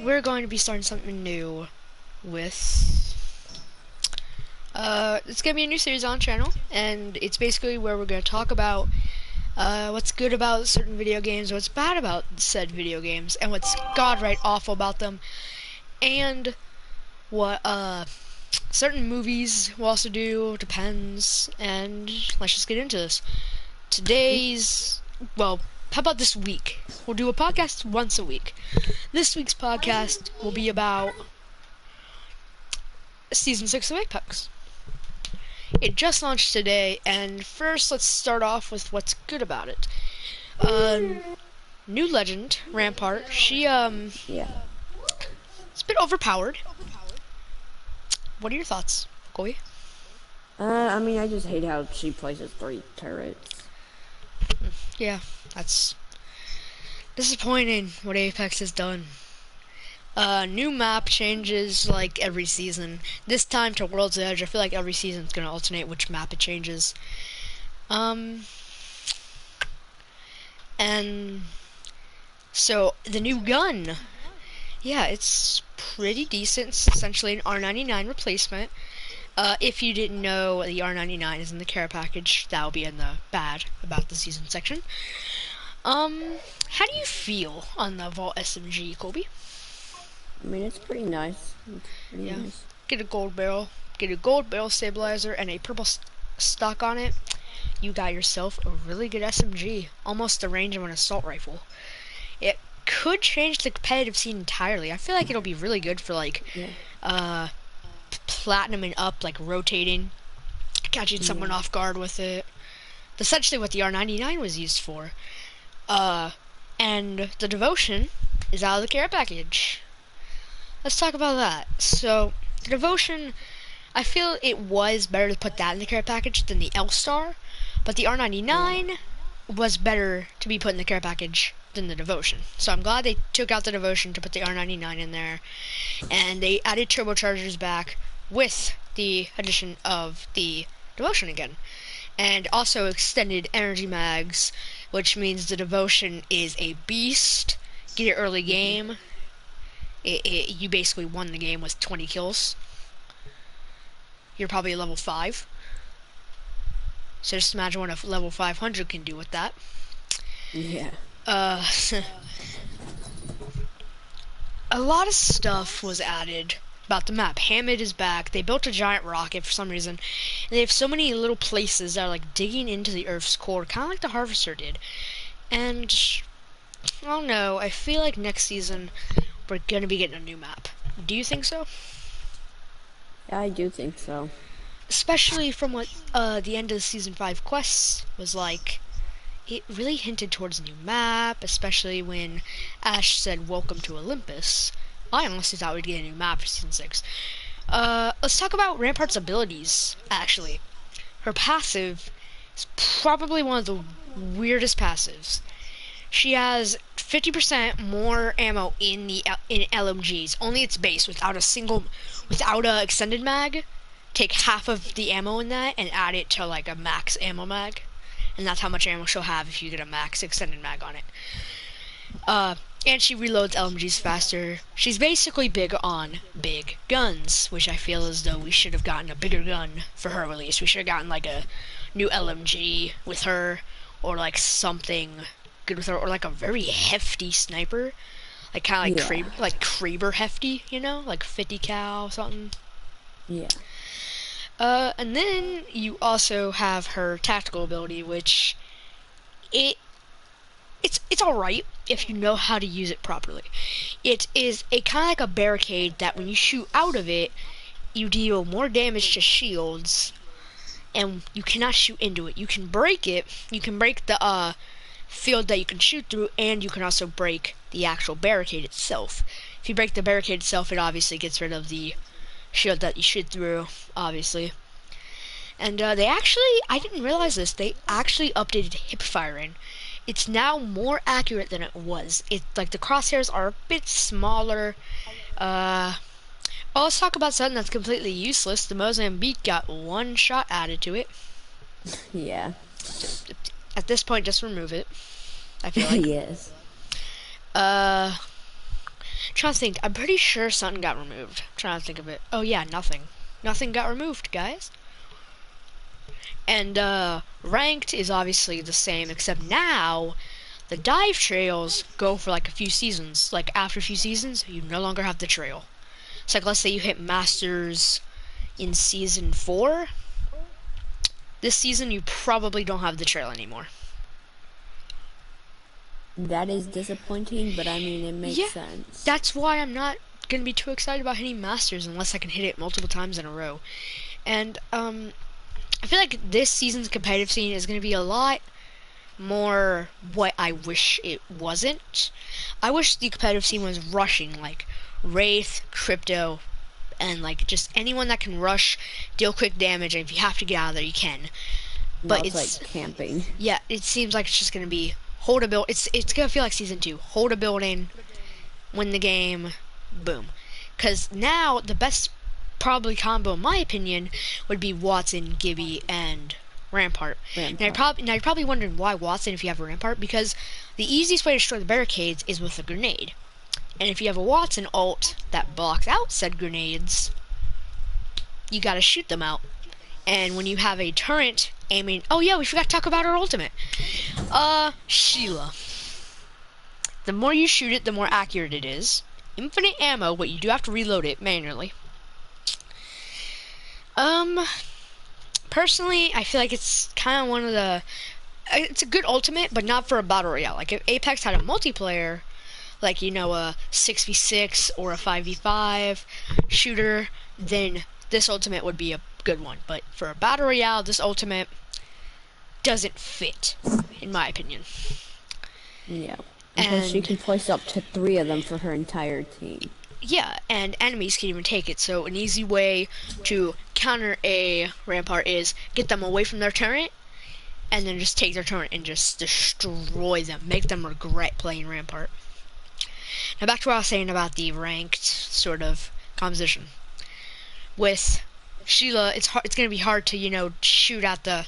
we're going to be starting something new with it's gonna be a new series on channel, and it's basically where we're gonna talk about what's good about certain video games, what's bad about said video games, and what's godright awful about them, and what certain movies will also do, depends. And let's just get into this. How about this week? We'll do a podcast once a week. This week's podcast will be about Season 6 of Apex. It just launched today, and first let's start off with what's good about it. New legend, Rampart, she, it's a bit overpowered. What are your thoughts, Colby? I mean, I just hate how she places 3 turrets. Yeah, that's disappointing what Apex has done. New map changes like every season. This time to World's Edge, I feel like every season's gonna alternate which map it changes. And so the new gun, yeah, it's pretty decent. It's essentially an R99 replacement. If you didn't know, the R99 is in the care package. That'll be in the bad about the season section. How do you feel on the Vault SMG, Colby? I mean, it's pretty nice. Nice. Get a gold barrel stabilizer, and a purple stock on it. You got yourself a really good SMG, almost the range of an assault rifle. It could change the competitive scene entirely. I feel like it'll be really good for platinum and up, like rotating, catching someone off guard with it. That's essentially what the R99 was used for. And the Devotion is out of the care package. Let's talk about that. So, the Devotion, I feel it was better to put that in the care package than the L-Star, but the R99 was better to be put in the care package than the Devotion. So I'm glad they took out the Devotion to put the R99 in there, and they added turbochargers back with the addition of the Devotion again, and also extended energy mags, which means the Devotion is a beast. Get it early game. You basically won the game with 20 kills. You're probably a level 5. So just imagine what a level 500 can do with that. Yeah. A lot of stuff was added about the map. Hamid is back. They built a giant rocket for some reason. And they have so many little places that are like digging into the Earth's core, kind of like the Harvester did. And I don't know. I feel like next season we're gonna be getting a new map. Do you think so? Yeah, I do think so. Especially from what the end of the Season 5 quests was like. It really hinted towards a new map, especially when Ash said, "Welcome to Olympus." I honestly thought we'd get a new map for Season 6. Let's talk about Rampart's abilities, actually. Her passive is probably one of the weirdest passives. She has 50% more ammo in LMGs, only its base, without a extended mag. Take half of the ammo in that and add it to like a max ammo mag. And that's how much ammo she'll have if you get a max extended mag on it. And she reloads LMGs faster. She's basically big on big guns, which I feel as though we should have gotten a bigger gun for her release. We should have gotten like a new LMG with her, or like something good with her, or like a very hefty sniper, like kind of like Kraber hefty, you know, like 50 cal something. Yeah. And then you also have her tactical ability, which it's alright if you know how to use it properly. It is a kind of like a barricade that when you shoot out of it, you deal more damage to shields, and you cannot shoot into it. You can break it. You can break the field that you can shoot through, and you can also break the actual barricade itself. If you break the barricade itself, it obviously gets rid of the shield that you shoot through, obviously. And they actually, I didn't realize this, they actually updated hip firing. It's now more accurate than it was. It's like the crosshairs are a bit smaller. Let's talk about something that's completely useless. The Mozambique got 1 shot added to it. Yeah. At this point, just remove it, I feel like. Yes. trying to think. I'm pretty sure something got removed. I'm trying to think of it. Oh yeah, nothing. Nothing got removed, guys. And ranked is obviously the same, except now the dive trails go for like a few seasons. Like after a few seasons, you no longer have the trail. It's like, let's say you hit Masters in season 4. This season you probably don't have the trail anymore. That is disappointing, but I mean, it makes sense. That's why I'm not gonna be too excited about hitting Masters unless I can hit it multiple times in a row. And I feel like this season's competitive scene is gonna be a lot more what I wish it wasn't. I wish the competitive scene was rushing, like Wraith, Crypto, and like just anyone that can rush, deal quick damage, and if you have to get out of there, you can. But it's like camping. Yeah, it seems like it's just gonna be hold a build. It's gonna feel like season 2. Hold a building, win the game, boom. Because now the best probably combo, in my opinion, would be Watson, Gibby, and Rampart. Now you're probably wondering why Watson if you have a Rampart, because the easiest way to destroy the barricades is with a grenade. And if you have a Watson ult that blocks out said grenades, you gotta shoot them out. And when you have a turret aiming... Oh yeah, we forgot to talk about her ultimate. Sheila. The more you shoot it, the more accurate it is. Infinite ammo, but you do have to reload it manually. Personally, I feel like it's kind of one of the... It's a good ultimate, but not for a battle royale. Like, if Apex had a multiplayer, like, you know, a 6v6 or a 5v5 shooter, then this ultimate would be a good one. But for a battle royale, this ultimate doesn't fit, in my opinion. Yeah, because she can place up to 3 of them for her entire team. Yeah, and enemies can even take it. So an easy way to counter a Rampart is get them away from their turret, and then just take their turret and just destroy them. Make them regret playing Rampart. Now back to what I was saying about the ranked sort of composition. With Sheila, it's going to be hard to, you know, shoot at the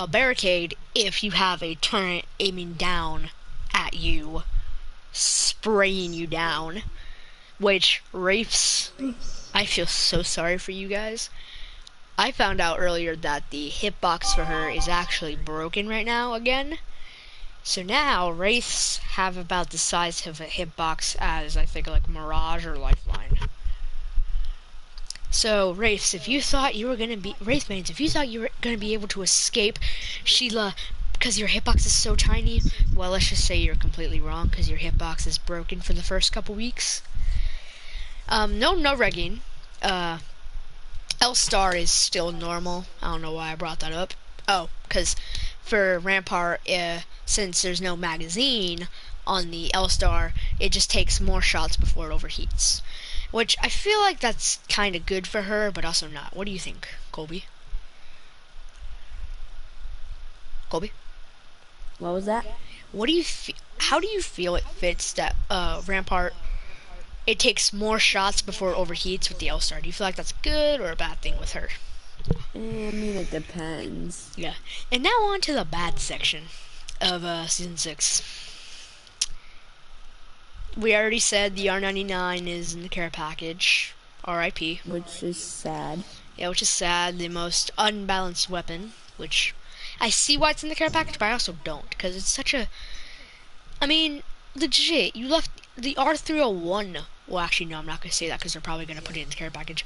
barricade if you have a turret aiming down at you, spraying you down. Which, Wraiths, I feel so sorry for you guys. I found out earlier that the hitbox for her is actually broken right now again. So now, Wraiths have about the size of a hitbox as, I think, like Mirage or Lifeline. So, Wraiths, if you thought you were going to be... Wraithmains, if you thought you were going to be able to escape Sheila because your hitbox is so tiny, well, let's just say you're completely wrong because your hitbox is broken for the first couple weeks. No regging. L-Star is still normal. I don't know why I brought that up. Oh, because for Rampart, since there's no magazine on the L-Star, it just takes more shots before it overheats. Which, I feel like that's kind of good for her, but also not. What do you think, Colby? Colby? What was that? What do you how do you feel it fits that Rampart... It takes more shots before it overheats with the L-Star. Do you feel like that's good or a bad thing with her? I mean, it depends. Yeah. And now on to the bad section of Season 6. We already said the R99 is in the care package. R.I.P. Which is sad. Yeah, which is sad. The most unbalanced weapon. Which, I see why it's in the care package, but I also don't. Because it's such a... I mean, legit, you left the R301... Well, actually, no, I'm not going to say that because they're probably going to put it in the care package.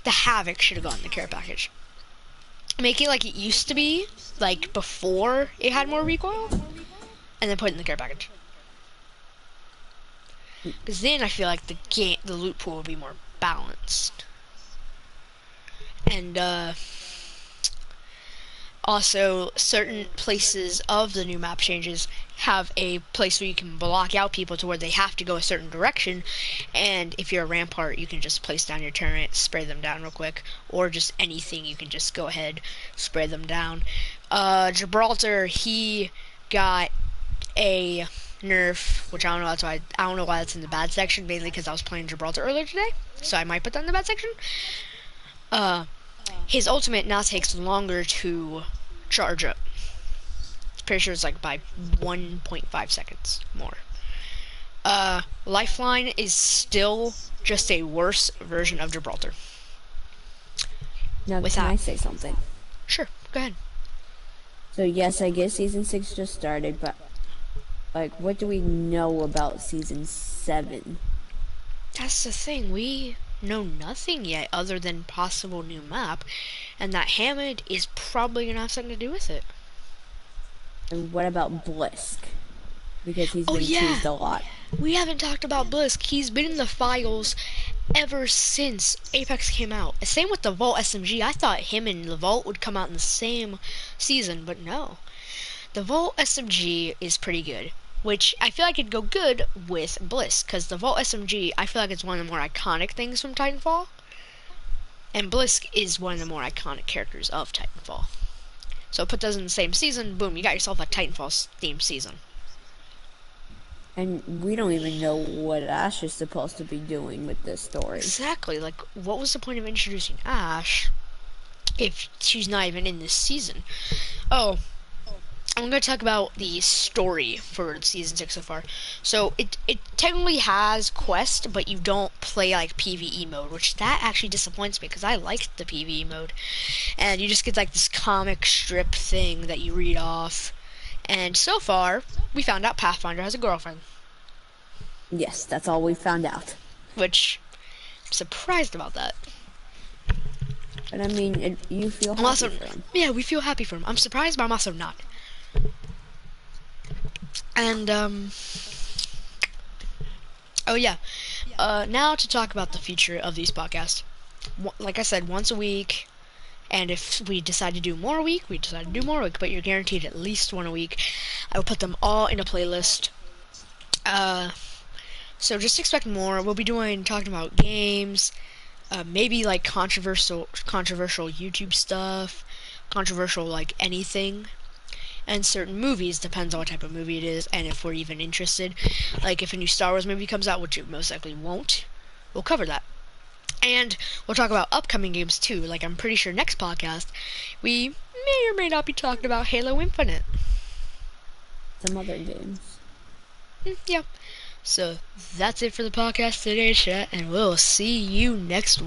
The Havoc should have gone in the care package. Make it like it used to be, like before it had more recoil, and then put it in the care package. Because then I feel like the loot pool would be more balanced. And, also, certain places of the new map changes have a place where you can block out people to where they have to go a certain direction, and if you're a Rampart, you can just place down your turret, spray them down real quick, or just anything, you can just go ahead, spray them down. Gibraltar, he got a nerf, which I don't know, I don't know why that's in the bad section, mainly because I was playing Gibraltar earlier today, so I might put that in the bad section. His ultimate now takes longer to charge up. Pretty sure it's like by 1.5 seconds more. Lifeline is still just a worse version of Gibraltar. Now, can I say something? Sure, go ahead. So yes, I guess season 6 just started, but like, what do we know about season 7? That's the thing, we know nothing yet other than possible new map, and that Hammond is probably gonna have something to do with it. And what about Blisk? Because he's been teased a lot. We haven't talked about Blisk. He's been in the files ever since Apex came out. Same with the Vault SMG. I thought him and the Vault would come out in the same season, but no. The Vault SMG is pretty good, which I feel like it'd go good with Blisk, because the Vault SMG, I feel like it's one of the more iconic things from Titanfall, and Blisk is one of the more iconic characters of Titanfall. So put those in the same season, boom, you got yourself a Titanfall themed season. And we don't even know what Ash is supposed to be doing with this story. Exactly, like, what was the point of introducing Ash if she's not even in this season? Oh, I'm going to talk about the story for season 6 so far. So it technically has quests, but you don't play like PvE mode, which that actually disappoints me because I liked the PvE mode. And you just get like this comic strip thing that you read off. And so far, we found out Pathfinder has a girlfriend. Yes, that's all we found out. Which, I'm surprised about that. But I mean, you feel happy for him. Yeah, we feel happy for him. I'm surprised, but I'm also not. And, oh yeah. Now to talk about the future of these podcasts. Like I said, once a week. And if we decide to do more a week, we decide to do more a week. But you're guaranteed at least one a week. I will put them all in a playlist. So just expect more. We'll be talking about games, maybe like controversial YouTube stuff, controversial like anything, and certain movies. Depends on what type of movie it is, and if we're even interested. Like if a new Star Wars movie comes out, which it most likely won't, we'll cover that. And we'll talk about upcoming games too. Like I'm pretty sure next podcast, we may or may not be talking about Halo Infinite. Some other games. Yeah. So that's it for the podcast today, chat, and we'll see you next week.